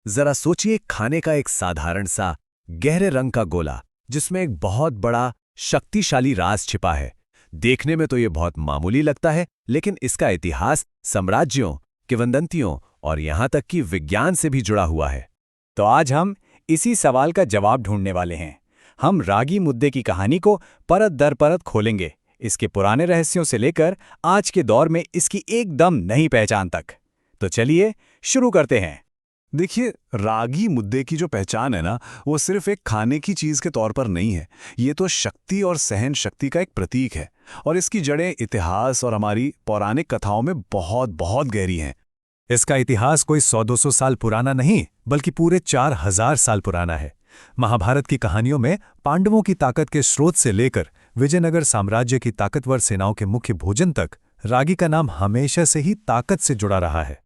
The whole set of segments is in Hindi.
जरा सोचिए, खाने का एक साधारण सा गहरे रंग का गोला जिसमें एक बहुत बड़ा शक्तिशाली राज छिपा है। देखने में तो ये बहुत मामूली लगता है, लेकिन इसका इतिहास साम्राज्यों, किंवदंतियों और यहाँ तक कि विज्ञान से भी जुड़ा हुआ है। तो आज हम इसी सवाल का जवाब ढूंढने वाले हैं। हम रागी मुद्दे की कहानी को परत दर परत खोलेंगे, इसके पुराने रहस्यों से लेकर आज के दौर में इसकी एकदम नई पहचान तक। तो चलिए शुरू करते हैं। देखिए, रागी मुद्दे की जो पहचान है ना, वो सिर्फ एक खाने की चीज के तौर पर नहीं है। ये तो शक्ति और सहन शक्ति का एक प्रतीक है, और इसकी जड़ें इतिहास और हमारी पौराणिक कथाओं में बहुत बहुत गहरी हैं। इसका इतिहास कोई 100-200 साल पुराना नहीं, बल्कि पूरे 4000 साल पुराना है। महाभारत की कहानियों में पांडवों की ताकत के स्रोत से लेकर विजयनगर साम्राज्य की ताकतवर सेनाओं के मुख्य भोजन तक रागी का नाम हमेशा से ही ताकत से जुड़ा रहा है।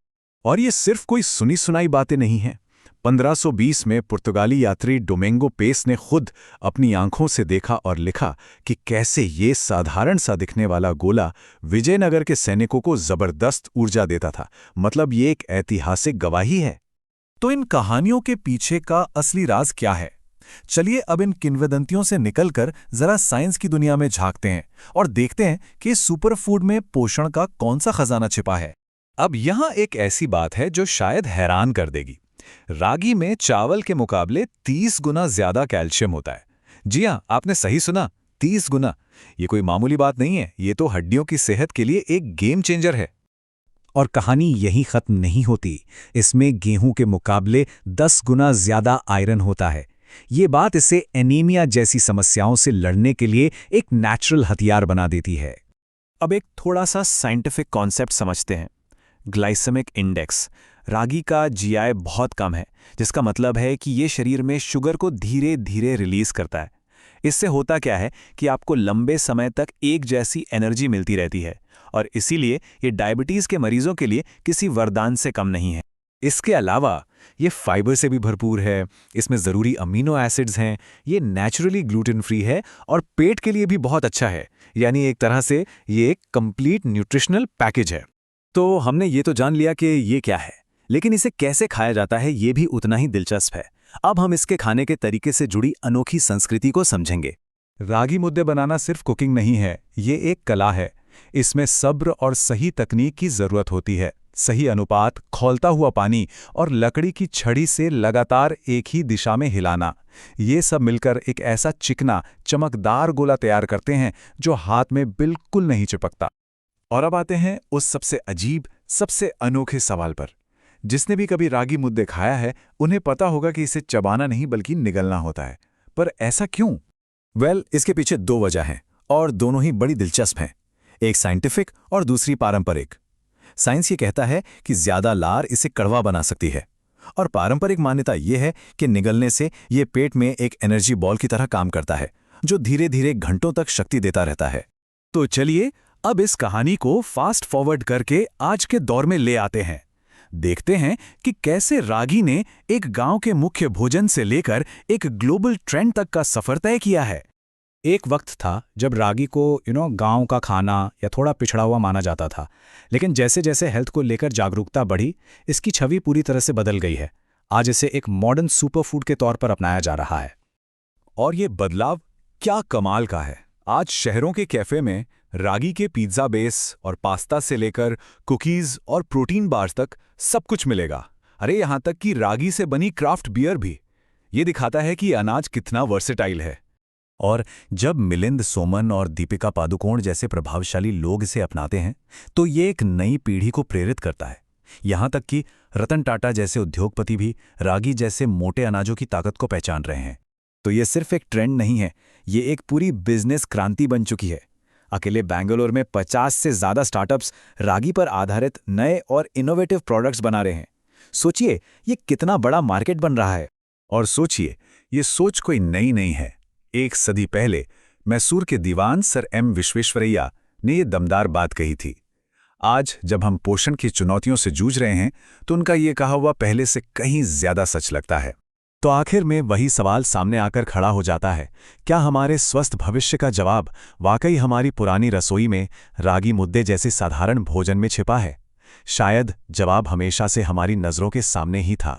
और ये सिर्फ कोई सुनी सुनाई बातें नहीं हैं। 1520 में पुर्तगाली यात्री डोमिंगो पेस ने खुद अपनी आंखों से देखा और लिखा कि कैसे ये साधारण सा दिखने वाला गोला विजयनगर के सैनिकों को जबरदस्त ऊर्जा देता था। मतलब ये एक ऐतिहासिक गवाही है। तो इन कहानियों के पीछे का असली राज क्या है? चलिए अब इन किंवदंतियों से निकलकर जरा साइंस की दुनिया में झांकते हैं और देखते हैं कि इस सुपरफूड में पोषण का कौन सा खजाना छिपा है। अब यहाँ एक ऐसी बात है जो शायद हैरान कर देगी। रागी में चावल के मुकाबले 30 गुना ज्यादा कैल्शियम होता है। जी हाँ, आपने सही सुना, 30 गुना। ये कोई मामूली बात नहीं है, ये तो हड्डियों की सेहत के लिए एक गेम चेंजर है। और कहानी यही खत्म नहीं होती। इसमें गेहूं के मुकाबले 10 गुना ज्यादा आयरन होता है। ये बात इसे एनीमिया जैसी समस्याओं से लड़ने के लिए एक नेचुरल हथियार बना देती है। अब एक थोड़ा सा साइंटिफिक कॉन्सेप्ट समझते हैं। Glycaemic index. रागी का जीआई बहुत कम है, जिसका मतलब है कि ये शरीर में शुगर को धीरे धीरे रिलीज करता है। इससे होता क्या है कि आपको लंबे समय तक एक जैसी एनर्जी मिलती रहती है, और इसीलिए ये डायबिटीज के मरीजों के लिए किसी वरदान से कम नहीं है। इसके अलावा ये फाइबर से भी भरपूर है, इसमें ज़रूरी अमीनो एसिड्स हैं, ये नेचुरली ग्लूटेन फ्री है और पेट के लिए भी बहुत अच्छा है। यानी एक तरह से ये एक कंप्लीट न्यूट्रिशनल पैकेज है। तो हमने ये तो जान लिया कि ये क्या है, लेकिन इसे कैसे खाया जाता है ये भी उतना ही दिलचस्प है। अब हम इसके खाने के तरीके से जुड़ी अनोखी संस्कृति को समझेंगे। रागी मुद्दे बनाना सिर्फ कुकिंग नहीं है, ये एक कला है। इसमें सब्र और सही तकनीक की जरूरत होती है। सही अनुपात, खौलता हुआ पानी और लकड़ी की छड़ी से लगातार एक ही दिशा में हिलाना, ये सब मिलकर एक ऐसा चिकना, चमकदार गोला तैयार करते हैं जो हाथ में बिल्कुल नहीं चिपकता। और अब आते हैं उस सबसे अजीब, सबसे अनोखे सवाल पर। जिसने भी कभी रागी मुद्दे खाया है, उन्हें पता होगा कि इसे चबाना नहीं बल्कि निगलना होता है। पर ऐसा क्यों? इसके पीछे दो वजह हैं, और दोनों ही बड़ी दिलचस्प हैं। एक साइंटिफिक और दूसरी पारंपरिक। साइंस ये कहता है कि ज्यादा लार इसे कड़वा बना सकती है, और पारंपरिक मान्यता ये है कि निगलने से ये पेट में एक एनर्जी बॉल की तरह काम करता है, जो धीरे धीरे घंटों तक शक्ति देता रहता है। तो चलिए अब इस कहानी को फास्ट फॉरवर्ड करके आज के दौर में ले आते हैं। देखते हैं कि कैसे रागी ने एक गांव के मुख्य भोजन से लेकर एक ग्लोबल ट्रेंड तक का सफर तय किया है। एक वक्त था जब रागी को गांव का खाना या थोड़ा पिछड़ा हुआ माना जाता था, लेकिन जैसे जैसे हेल्थ को लेकर जागरूकता बढ़ी, इसकी छवि पूरी तरह से बदल गई है। आज इसे एक मॉडर्न सुपरफूड के तौर पर अपनाया जा रहा है। और ये बदलाव क्या कमाल का है। आज शहरों के कैफे में रागी के पिज्जा बेस और पास्ता से लेकर कुकीज और प्रोटीन बार्स तक सब कुछ मिलेगा। अरे यहाँ तक कि रागी से बनी क्राफ्ट बियर भी। ये दिखाता है कि अनाज कितना वर्सेटाइल है। और जब मिलिंद सोमन और दीपिका पादुकोण जैसे प्रभावशाली लोग इसे अपनाते हैं, तो ये एक नई पीढ़ी को प्रेरित करता है। यहाँ तक कि रतन टाटा जैसे उद्योगपति भी रागी जैसे मोटे अनाजों की ताकत को पहचान रहे हैं। तो ये सिर्फ एक ट्रेंड नहीं है, ये एक पूरी बिजनेस क्रांति बन चुकी है। अकेले बेंगलोर में 50 से ज़्यादा स्टार्टअप्स रागी पर आधारित नए और इनोवेटिव प्रोडक्ट्स बना रहे हैं। सोचिए ये कितना बड़ा मार्केट बन रहा है। और सोचिए, ये सोच कोई नई नहीं है। एक सदी पहले मैसूर के दीवान सर एम विश्वेश्वरैया ने ये दमदार बात कही थी। आज जब हम पोषण की चुनौतियों से जूझ रहे हैं, तो उनका ये कहा हुआ पहले से कहीं ज्यादा सच लगता है। तो आखिर में वही सवाल सामने आकर खड़ा हो जाता है, क्या हमारे स्वस्थ भविष्य का जवाब वाकई हमारी पुरानी रसोई में रागी मुद्दे जैसे साधारण भोजन में छिपा है? शायद जवाब हमेशा से हमारी नज़रों के सामने ही था।